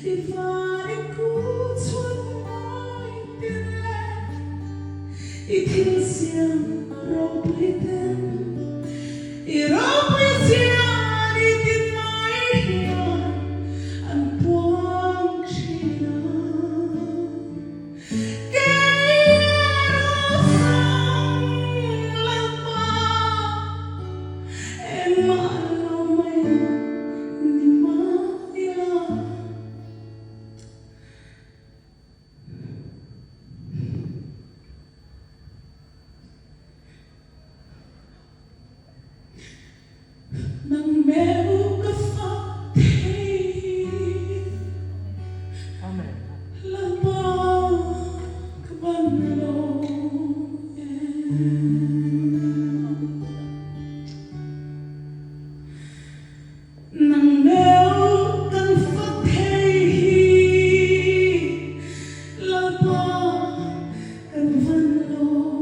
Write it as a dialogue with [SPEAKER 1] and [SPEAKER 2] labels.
[SPEAKER 1] If I écoute seulement et qu'il s'en remplit et remplit et maïa un point china que nang meron ka
[SPEAKER 2] Amen.
[SPEAKER 1] labang nang meron kang labang kan vanlong